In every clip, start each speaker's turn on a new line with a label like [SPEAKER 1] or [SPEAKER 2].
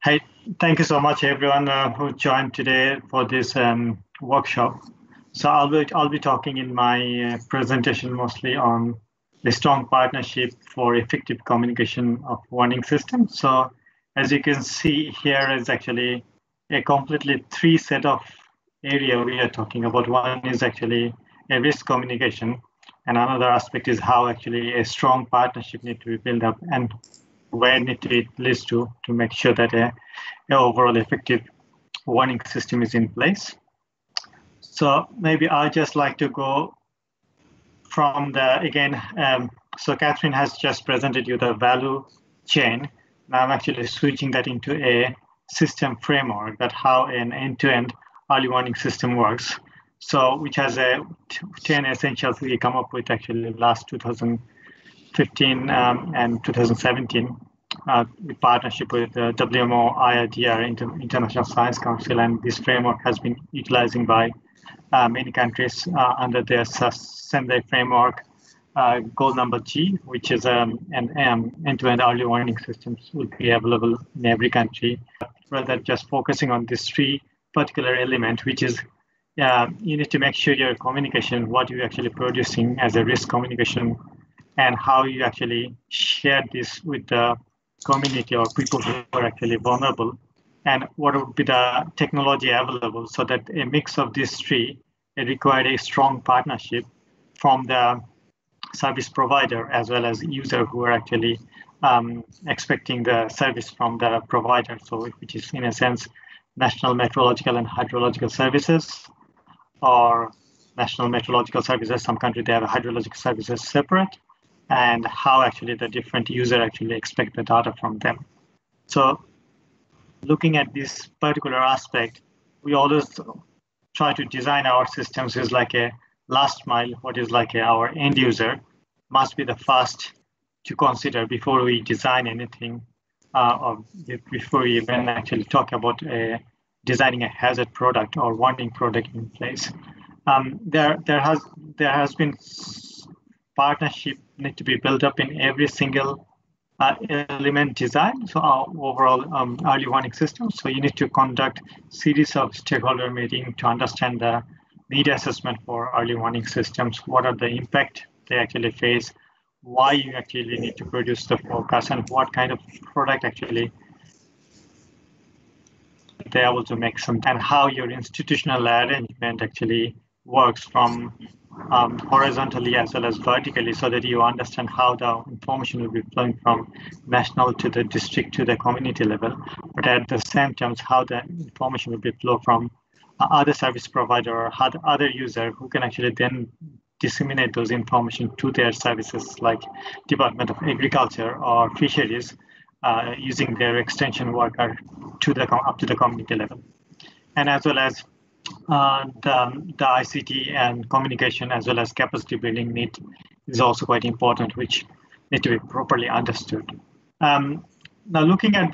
[SPEAKER 1] Hey, thank you so much, everyone who joined today for this workshop. So I'll be talking in my presentation mostly on the strong partnership for effective communication of warning systems. So as you can see here is actually a completely three set of area we are talking about. One is actually a risk communication, and another aspect is how actually a strong partnership need to be built up and where it leads to make sure that a overall effective warning system is in place. So maybe I just like to go from the again. So Catherine has just presented you the value chain. Now I'm actually switching that into a system framework, that how an end-to-end early warning system works. So which has a 10 essentials we come up with actually last 2015 and 2017 with partnership with WMO, IIDR, International Science Council, and this framework has been utilizing by many countries under their Sendai framework. Goal number G, which is an end-to-end early warning systems, will be available in every country. Rather than just focusing on this three particular element, which is you need to make sure your communication, what you're actually producing as a risk communication, and how you actually share this with the community or people who are actually vulnerable, and what would be the technology available, so that a mix of these three, it required a strong partnership from the service provider as well as user who are actually expecting the service from the provider. So which is in a sense National Meteorological and Hydrological Services, or National Meteorological Services. Some countries they have hydrological services separate, and how actually the different user actually expect the data from them. So looking at this particular aspect, we always try to design our systems is like a last mile. What is like our end user must be the first to consider before we design anything, or before we even actually talk about designing a hazard product or warning product in place. There has been partnership need to be built up in every single element design. So our overall early warning system. So you need to conduct series of stakeholder meeting to understand the need assessment for early warning systems. What are the impact they actually face? Why you actually need to produce the forecast, and what kind of product actually they're able to make some, and how your institutional arrangement actually works from horizontally as well as vertically, so that you understand how the information will be flowing from national to the district to the community level, but at the same time how the information will be flow from other service provider or other user who can actually then disseminate those information to their services like Department of Agriculture or Fisheries, using their extension worker to the up to the community level, and as well as the ICT and communication as well as capacity building need is also quite important, which need to be properly understood. Now looking at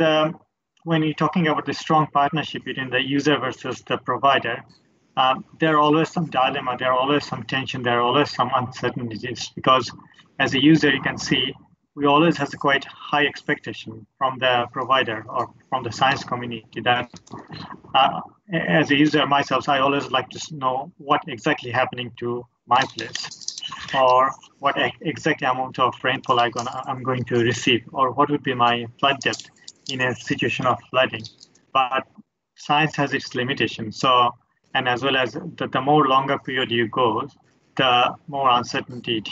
[SPEAKER 1] when you're talking about the strong partnership between the user versus the provider, there are always some dilemma, there are always some tension, there are always some uncertainties, because as a user you can see we always has a quite high expectation from the provider or from the science community that as a user myself, I always like to know what exactly happening to my place, or what exact amount of rainfall I'm going to receive, or what would be my flood depth in a situation of flooding. But science has its limitations. So, and as well as the more longer period you go, the more uncertainty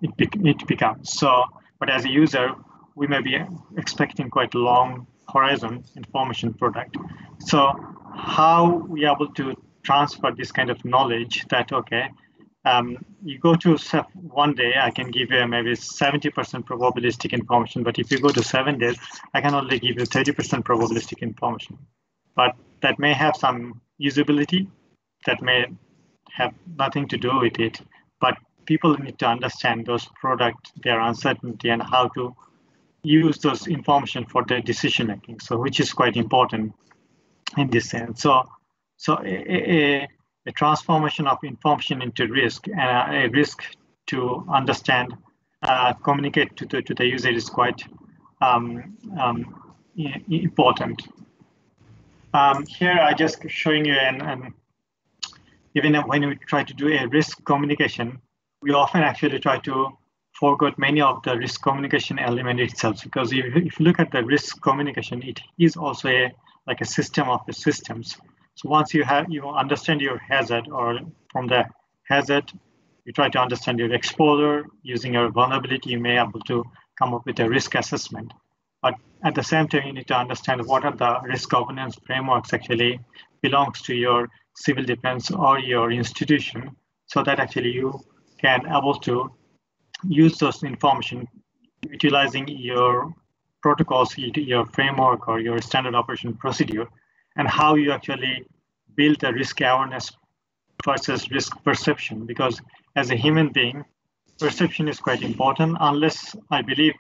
[SPEAKER 1] it becomes. So, but as a user, we may be expecting quite long horizon information product. So how we are able to transfer this kind of knowledge that, okay, you go to one day, I can give you maybe 70% probabilistic information, but if you go to 7 days, I can only give you 30% probabilistic information. But that may have some usability, that may have nothing to do with it, but people need to understand those products, their uncertainty, and how to use those information for their decision making. So, which is quite important in this sense. So a transformation of information into risk, and a risk to understand, communicate to the user is quite important. Here I just showing you an even when we try to do a risk communication, we often actually try to forget many of the risk communication element itself, because if you look at the risk communication, it is also like a system of the systems. So once you understand your hazard, or from the hazard you try to understand your exposure, using your vulnerability you may be able to come up with a risk assessment. But at the same time, you need to understand what are the risk governance frameworks actually belongs to your civil defense or your institution, so that actually you can able to use those information utilizing your protocols, your framework, or your standard operation procedure, and how you actually build a risk awareness versus risk perception. Because as a human being, perception is quite important. Unless I believe,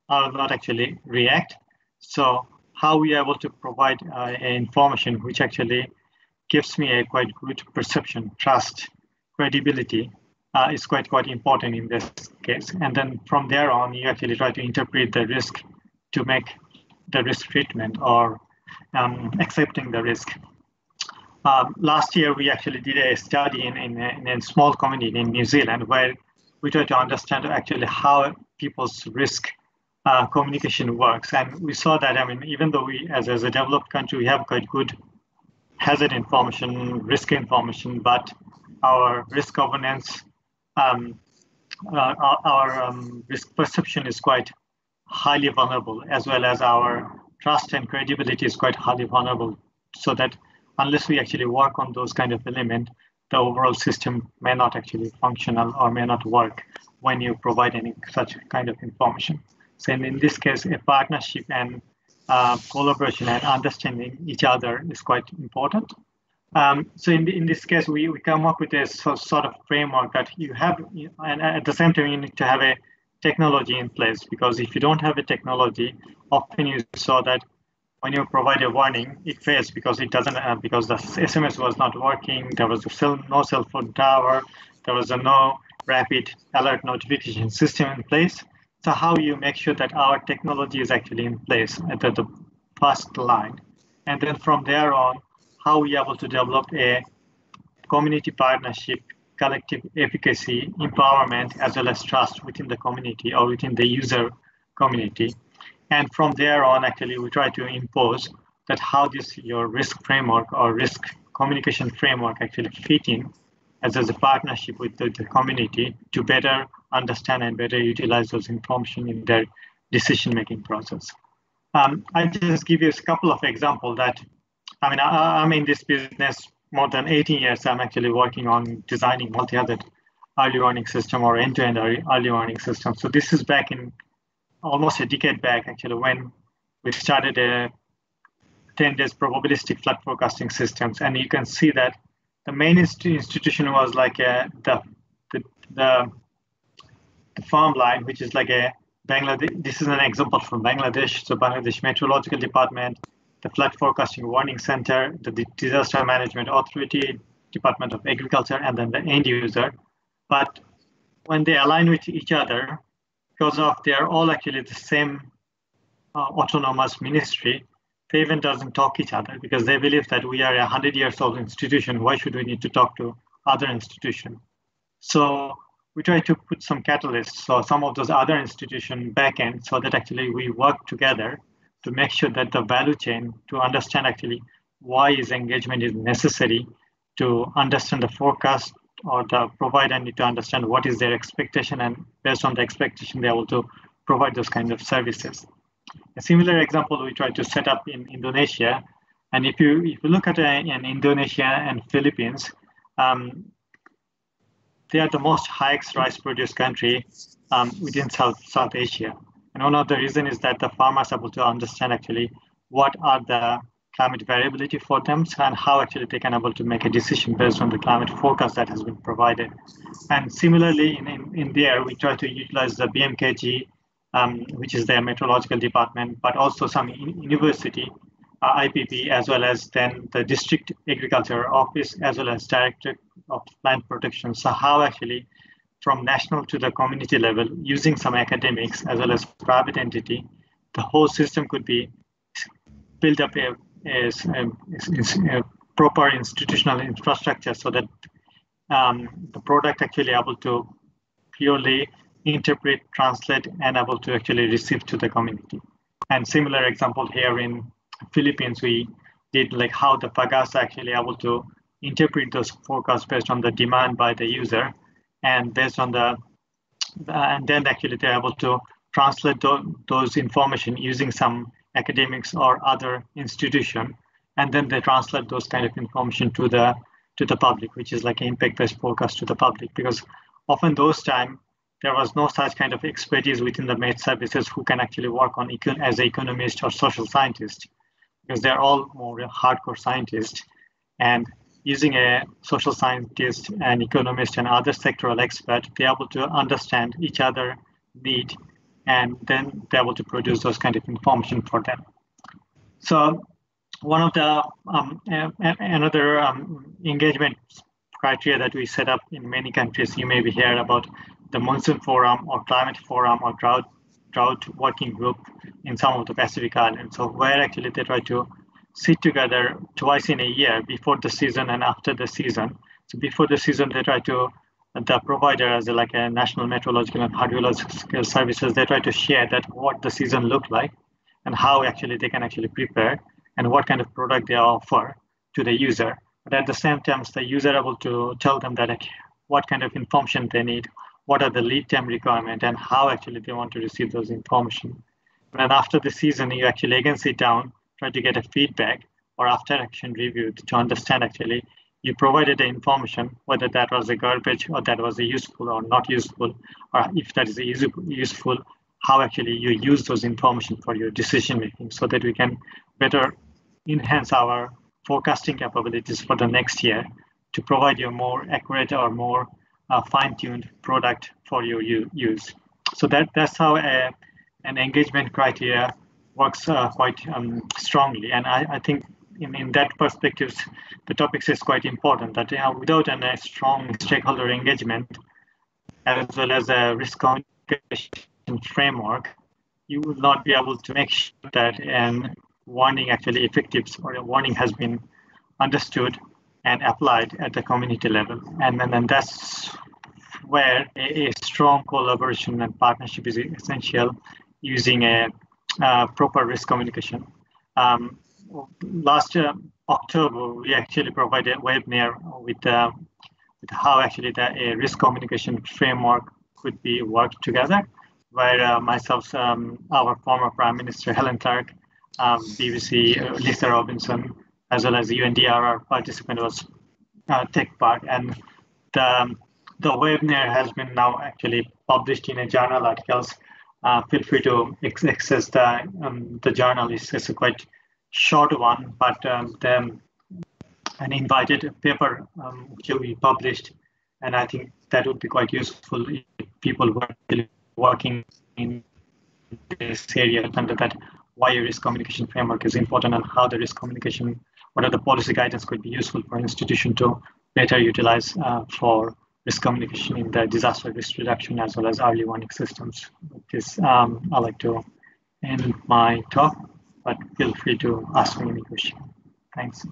[SPEAKER 1] I will not actually react. So how we are able to provide information which actually gives me a quite good perception, trust, credibility is quite important in this case. And then from there on, you actually try to interpret the risk to make the risk treatment or accepting the risk. Last year, we actually did a study in a small community in New Zealand, where we tried to understand actually how people's risk communication works. And we saw that, I mean, even though we, as a developed country, we have quite good hazard information, risk information, but our risk governance, our risk perception is quite highly vulnerable, as well as our trust and credibility is quite highly vulnerable. So that unless we actually work on those kind of elements, the overall system may not actually functional or may not work when you provide any such kind of information. So in this case, a partnership and collaboration and understanding each other is quite important. So in this case, we come up with a sort of framework that you have, and at the same time, you need to have a technology in place, because if you don't have a technology, often you saw that when you provide a warning, it fails because it doesn't, because the SMS was not working, there was no cell phone tower, there was no rapid alert notification system in place. So how you make sure that our technology is actually in place at the first line, and then from there on, how we are able to develop a community partnership, collective efficacy, empowerment, as well as trust within the community or within the user community. And from there on, actually, we try to impose that how this your risk framework or risk communication framework actually fit in as a partnership with the community to better understand and better utilize those information in their decision-making process. I just give you a couple of examples that, I mean, I'm in this business more than 18 years. I'm actually working on designing multi-hazard early warning system or end-to-end early warning system. So this is back in almost a decade back, actually, when we started a 10 days probabilistic flood forecasting systems. And you can see that the main institution was like the farmland, which is like a Bangladesh. This is an example from Bangladesh. So Bangladesh Meteorological Department, the Flood Forecasting Warning Center, the Disaster Management Authority, Department of Agriculture, and then the end user. But when they align with each other, because of they're all actually the same autonomous ministry, they even doesn't talk each other, because they believe that we are a 100 years old institution. Why should we need to talk to other institutions? So we try to put some catalysts, so some of those other institution backend, so that actually we work together to make sure that the value chain, to understand actually why is engagement is necessary, to understand the forecast, or the provider need to understand what is their expectation, and based on the expectation, they're able to provide those kind of services. A similar example we try to set up in Indonesia, and if you look at in Indonesia and Philippines, they are the most highest rice produce country within South Asia. And one of the reasons is that the farmers are able to understand actually what are the climate variability for them, and how actually they can able to make a decision based on the climate forecast that has been provided. And similarly, in there, we try to utilize the BMKG, which is their meteorological department, but also some university, IPP, as well as then the district agriculture office, as well as director of plant protection. So how actually from national to the community level, using some academics as well as private entity, the whole system could be built up a a proper institutional infrastructure so that the product actually able to purely interpret, translate, and able to actually receive to the community. And similar example here in Philippines, we did like how the Pagasa actually able to interpret those forecasts based on the demand by the user, and based on and then actually they're able to translate those information using some academics or other institution, and then they translate those kind of information to the public, which is like an impact-based forecast to the public. Because often those time there was no such kind of expertise within the med services who can actually work on as an economist or social scientist, because they're all more hardcore scientists. And using a social scientist and economist and other sectoral expert, they're able to understand each other need, and then they're able to produce those kind of information for them. So one of the another engagement criteria that we set up in many countries, you may be heard about the Monsoon Forum or Climate Forum or Drought Working Group in some of the Pacific Islands. So where actually they try to sit together twice in a year, before the season and after the season. So before the season, they try to, the provider as like a National Meteorological and Hydrological Services, they try to share that what the season looked like and how actually they can actually prepare and what kind of product they offer to the user. But at the same time, the user able to tell them that what kind of information they need, what are the lead time requirement, and how actually they want to receive those information. And then after the season, you actually again sit down, try to get a feedback or after action review to understand actually you provided the information, whether that was a garbage or that was a useful or not useful, or if that is a useful, how actually you use those information for your decision making, so that we can better enhance our forecasting capabilities for the next year to provide you a more accurate or more fine-tuned product for your use. So that's how an engagement criteria works quite strongly. And I think in that perspective, the topics is quite important, that without a strong stakeholder engagement, as well as a risk communication framework, you will not be able to make sure that an warning actually effective, or a warning has been understood and applied at the community level. And then that's where a strong collaboration and partnership is essential, using a proper risk communication. Last October, we actually provided a webinar with how actually a risk communication framework could be worked together, where myself, our former Prime Minister Helen Clark, BBC Lisa Robinson, as well as UNDRR participant was take part. And the webinar has been now actually published in a journal articles. Feel free to access the journal. It's a quite short one, but an invited paper which will be published, and I think that would be quite useful if people were working in this area, under that why a risk communication framework is important, and how the risk communication, what are the policy guidance could be useful for an institution to better utilize for risk communication in the disaster risk reduction as well as early warning systems. With this, I'd like to end my talk, but feel free to ask me any question. Thanks.